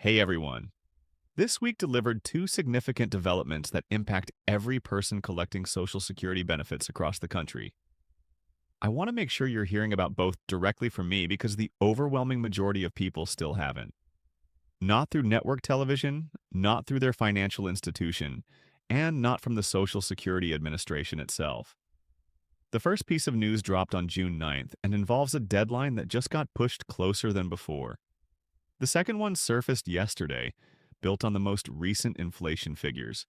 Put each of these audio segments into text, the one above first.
Hey everyone. This week delivered two significant developments that impact every person collecting Social Security benefits across the country. I want to make sure you're hearing about both directly from me because the overwhelming majority of people still haven't. Not through network television, not through their financial institution, and not from the Social Security Administration itself. The first piece of news dropped on June 9th and involves a deadline that just got pushed closer than before. The second one surfaced yesterday, built on the most recent inflation figures.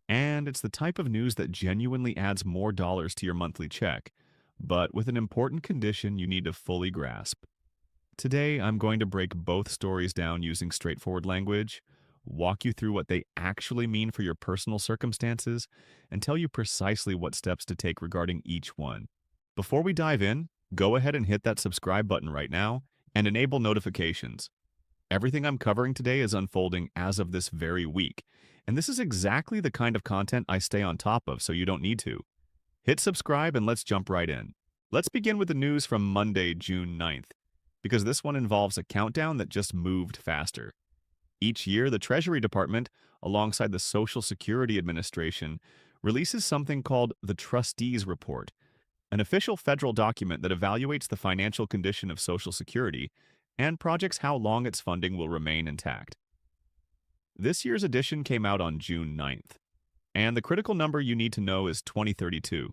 And it's the type of news that genuinely adds more dollars to your monthly check, but with an important condition you need to fully grasp. Today, I'm going to break both stories down using straightforward language, walk you through what they actually mean for your personal circumstances, and tell you precisely what steps to take regarding each one. Before we dive in, go ahead and hit that subscribe button right now and enable notifications. Everything I'm covering today is unfolding as of this very week, and this is exactly the kind of content I stay on top of, so you don't need to. Hit subscribe and let's jump right in. Let's begin with the news from Monday, June 9th, because this one involves a countdown that just moved faster. Each year, the Treasury Department, alongside the Social Security Administration, releases something called the Trustees Report, an official federal document that evaluates the financial condition of Social Security and projects how long its funding will remain intact. This year's edition came out on June 9th, and the critical number you need to know is 2032.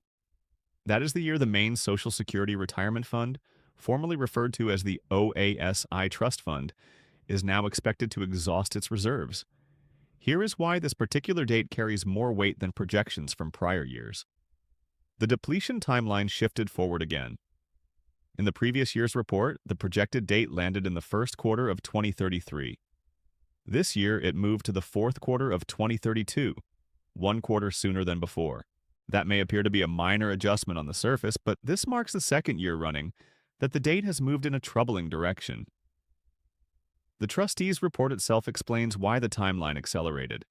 That is the year the main Social Security Retirement Fund, formerly referred to as the OASI Trust Fund, is now expected to exhaust its reserves. Here is why this particular date carries more weight than projections from prior years. The depletion timeline shifted forward again. In the previous year's report, the projected date landed in the first quarter of 2033. This year, it moved to the fourth quarter of 2032, one quarter sooner than before. That may appear to be a minor adjustment on the surface, but this marks the second year running that the date has moved in a troubling direction. The trustees' report itself explains why the timeline accelerated.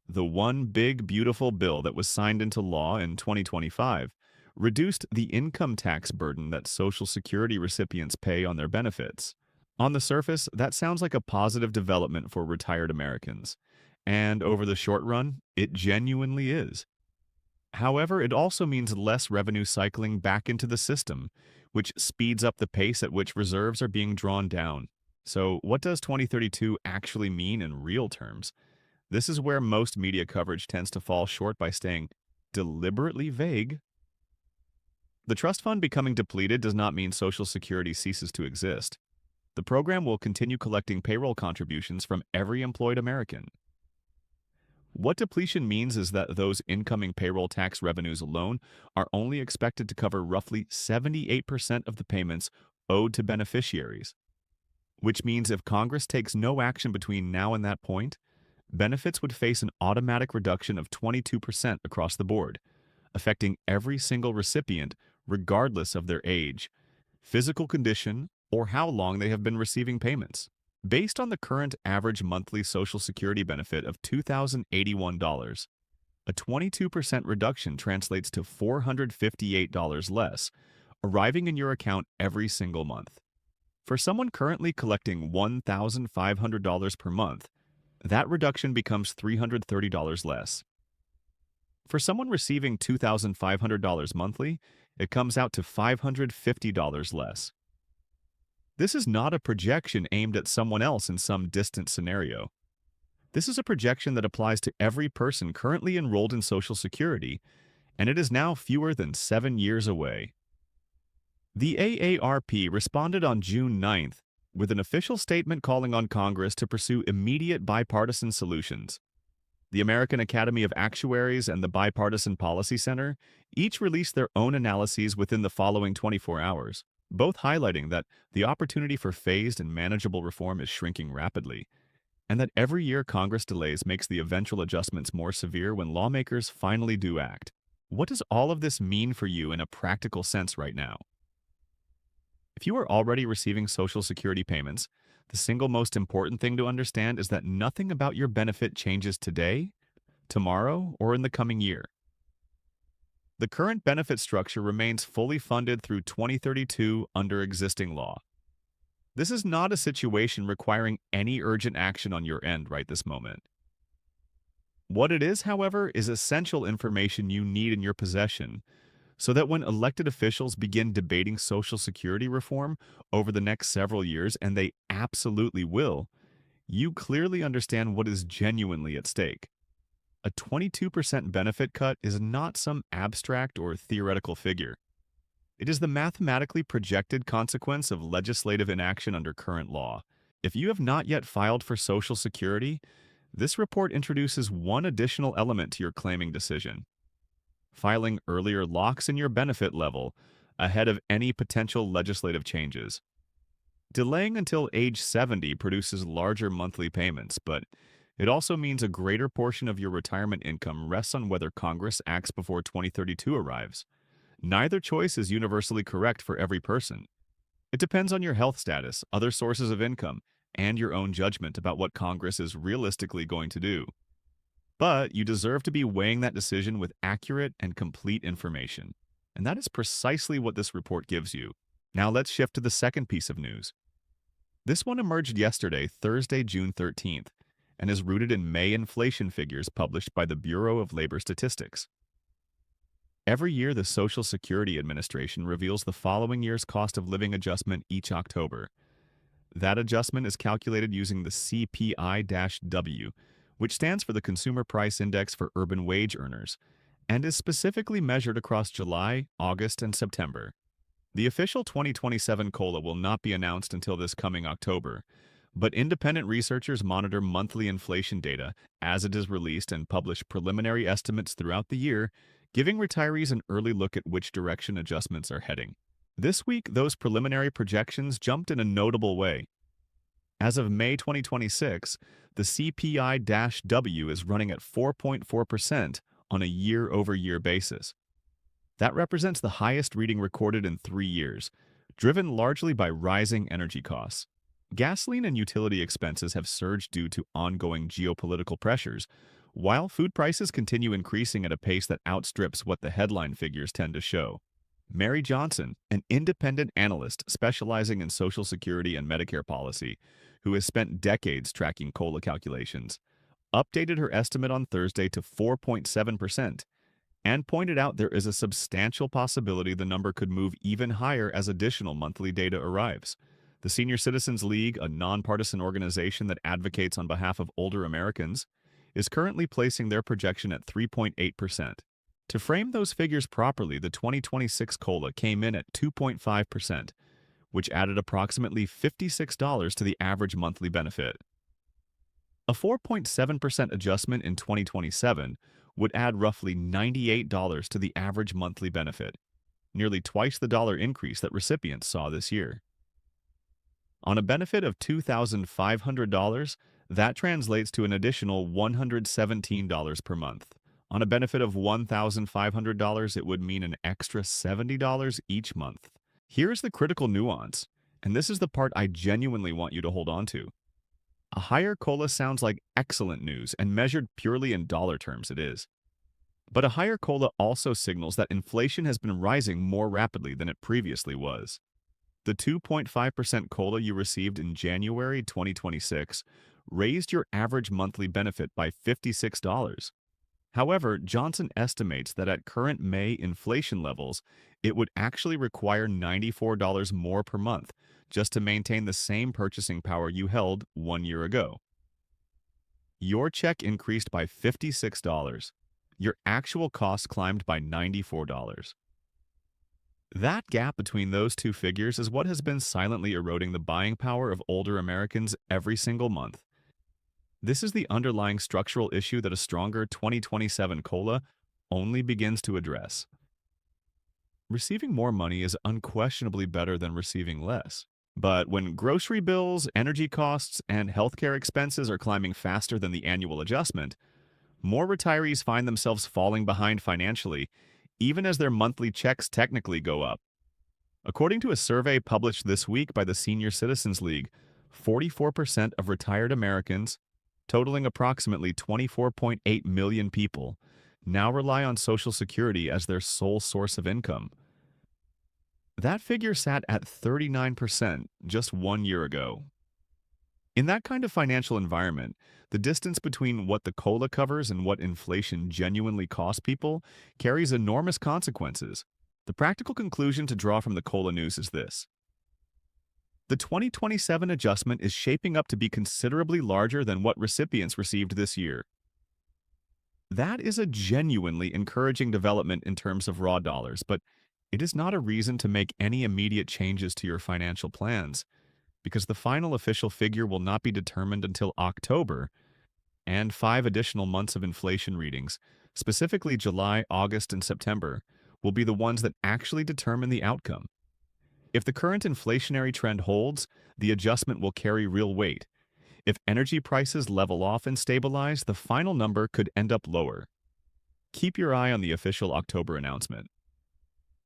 The one big, beautiful bill that was signed into law in 2025 reduced the income tax burden that Social Security recipients pay on their benefits. On the surface, that sounds like a positive development for retired Americans, and over the short run, it genuinely is. However, it also means less revenue cycling back into the system, which speeds up the pace at which reserves are being drawn down. So, what does 2032 actually mean in real terms? This is where most media coverage tends to fall short by staying deliberately vague. The trust fund becoming depleted does not mean Social Security ceases to exist. The program will continue collecting payroll contributions from every employed American. What depletion means is that those incoming payroll tax revenues alone are only expected to cover roughly 78% of the payments owed to beneficiaries. Which means if Congress takes no action between now and that point, benefits would face an automatic reduction of 22% across the board, affecting every single recipient regardless of their age, physical condition, or how long they have been receiving payments. Based on the current average monthly Social Security benefit of $2,081, a 22% reduction translates to $458 less, arriving in your account every single month. For someone currently collecting $1,500 per month, that reduction becomes $330 less. For someone receiving $2,500 monthly, it comes out to $550 less. This is not a projection aimed at someone else in some distant scenario. This is a projection that applies to every person currently enrolled in Social Security, and it is now fewer than 7 years away. The AARP responded on June 9th with an official statement calling on Congress to pursue immediate bipartisan solutions. The American Academy of Actuaries and the Bipartisan Policy Center each released their own analyses within the following 24 hours, both highlighting that the opportunity for phased and manageable reform is shrinking rapidly, and that every year Congress delays makes the eventual adjustments more severe when lawmakers finally do act. What does all of this mean for you in a practical sense right now? If you are already receiving Social Security payments, the single most important thing to understand is that nothing about your benefit changes today, tomorrow, or in the coming year. The current benefit structure remains fully funded through 2032 under existing law. This is not a situation requiring any urgent action on your end right this moment. What it is, however, is essential information you need in your possession so that when elected officials begin debating Social Security reform over the next several years, and they absolutely will, you clearly understand what is genuinely at stake. A 22% benefit cut is not some abstract or theoretical figure. It is the mathematically projected consequence of legislative inaction under current law. If you have not yet filed for Social Security, this report introduces one additional element to your claiming decision. Filing earlier locks in your benefit level ahead of any potential legislative changes. Delaying until age 70 produces larger monthly payments, but it also means a greater portion of your retirement income rests on whether Congress acts before 2032 arrives. Neither choice is universally correct for every person. It depends on your health status, other sources of income, and your own judgment about what Congress is realistically going to do. But you deserve to be weighing that decision with accurate and complete information. And that is precisely what this report gives you. Now let's shift to the second piece of news. This one emerged yesterday, Thursday, June 13th, and is rooted in May inflation figures published by the Bureau of Labor Statistics. Every year, the Social Security Administration reveals the following year's cost of living adjustment each October. That adjustment is calculated using the CPI-W, which stands for the Consumer Price Index for Urban Wage Earners, and is specifically measured across July, August, and September. The official 2027 COLA will not be announced until this coming October, but independent researchers monitor monthly inflation data as it is released and publish preliminary estimates throughout the year, giving retirees an early look at which direction adjustments are heading. This week, those preliminary projections jumped in a notable way. As of May 2026, the CPI-W is running at 4.4% on a year-over-year basis. That represents the highest reading recorded in 3 years, driven largely by rising energy costs. Gasoline and utility expenses have surged due to ongoing geopolitical pressures, while food prices continue increasing at a pace that outstrips what the headline figures tend to show. Mary Johnson, an independent analyst specializing in Social Security and Medicare policy, who has spent decades tracking COLA calculations, updated her estimate on Thursday to 4.7%, and pointed out there is a substantial possibility the number could move even higher as additional monthly data arrives. The Senior Citizens League, a nonpartisan organization that advocates on behalf of older Americans, is currently placing their projection at 3.8%. To frame those figures properly, the 2026 COLA came in at 2.5%, which added approximately $56 to the average monthly benefit. A 4.7% adjustment in 2027 would add roughly $98 to the average monthly benefit, nearly twice the dollar increase that recipients saw this year. On a benefit of $2,500, that translates to an additional $117 per month. On a benefit of $1,500, it would mean an extra $70 each month. Here's the critical nuance, and this is the part I genuinely want you to hold on to. A higher COLA sounds like excellent news, and measured purely in dollar terms it is. But a higher COLA also signals that inflation has been rising more rapidly than it previously was. The 2.5% COLA you received in January 2026 raised your average monthly benefit by $56. However, Johnson estimates that at current May inflation levels, it would actually require $94 more per month just to maintain the same purchasing power you held 1 year ago. Your check increased by $56. Your actual cost climbed by $94. That gap between those two figures is what has been silently eroding the buying power of older Americans every single month. This is the underlying structural issue that a stronger 2027 COLA only begins to address. Receiving more money is unquestionably better than receiving less. But when grocery bills, energy costs, and healthcare expenses are climbing faster than the annual adjustment, more retirees find themselves falling behind financially, even as their monthly checks technically go up. According to a survey published this week by the Senior Citizens League, 44% of retired Americans, totaling approximately 24.8 million people, now rely on Social Security as their sole source of income. That figure sat at 39% just 1 year ago. In that kind of financial environment, the distance between what the COLA covers and what inflation genuinely costs people carries enormous consequences. The practical conclusion to draw from the COLA news is this. The 2027 adjustment is shaping up to be considerably larger than what recipients received this year. That is a genuinely encouraging development in terms of raw dollars, but it is not a reason to make any immediate changes to your financial plans, because the final official figure will not be determined until October, and 5 additional months of inflation readings, specifically July, August, and September, will be the ones that actually determine the outcome. If the current inflationary trend holds, the adjustment will carry real weight. If energy prices level off and stabilize, the final number could end up lower. Keep your eye on the official October announcement.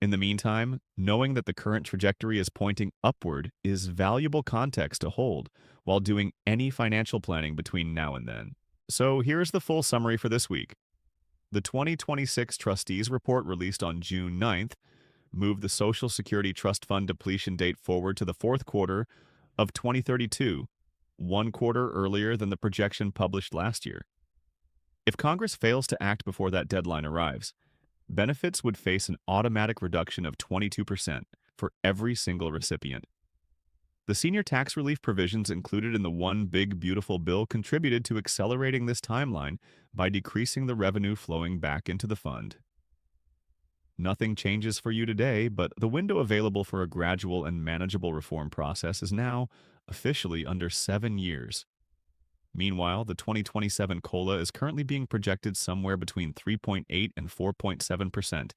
In the meantime, knowing that the current trajectory is pointing upward is valuable context to hold while doing any financial planning between now and then. So here's the full summary for this week. The 2026 Trustees Report released on June 9th moved the Social Security Trust Fund depletion date forward to the fourth quarter of 2032, 1 quarter earlier than the projection published last year. If Congress fails to act before that deadline arrives, benefits would face an automatic reduction of 22% for every single recipient. The senior tax relief provisions included in the One Big Beautiful Bill contributed to accelerating this timeline by decreasing the revenue flowing back into the fund. Nothing changes for you today, but the window available for a gradual and manageable reform process is now officially under 7 years. Meanwhile, the 2027 COLA is currently being projected somewhere between 3.8 and 4.7%,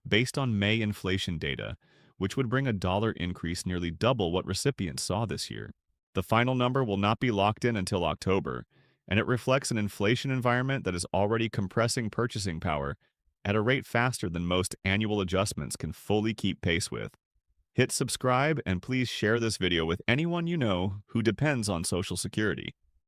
based on May inflation data, which would bring a dollar increase nearly double what recipients saw this year. The final number will not be locked in until October, and it reflects an inflation environment that is already compressing purchasing power at a rate faster than most annual adjustments can fully keep pace with. Hit subscribe and please share this video with anyone you know who depends on Social Security.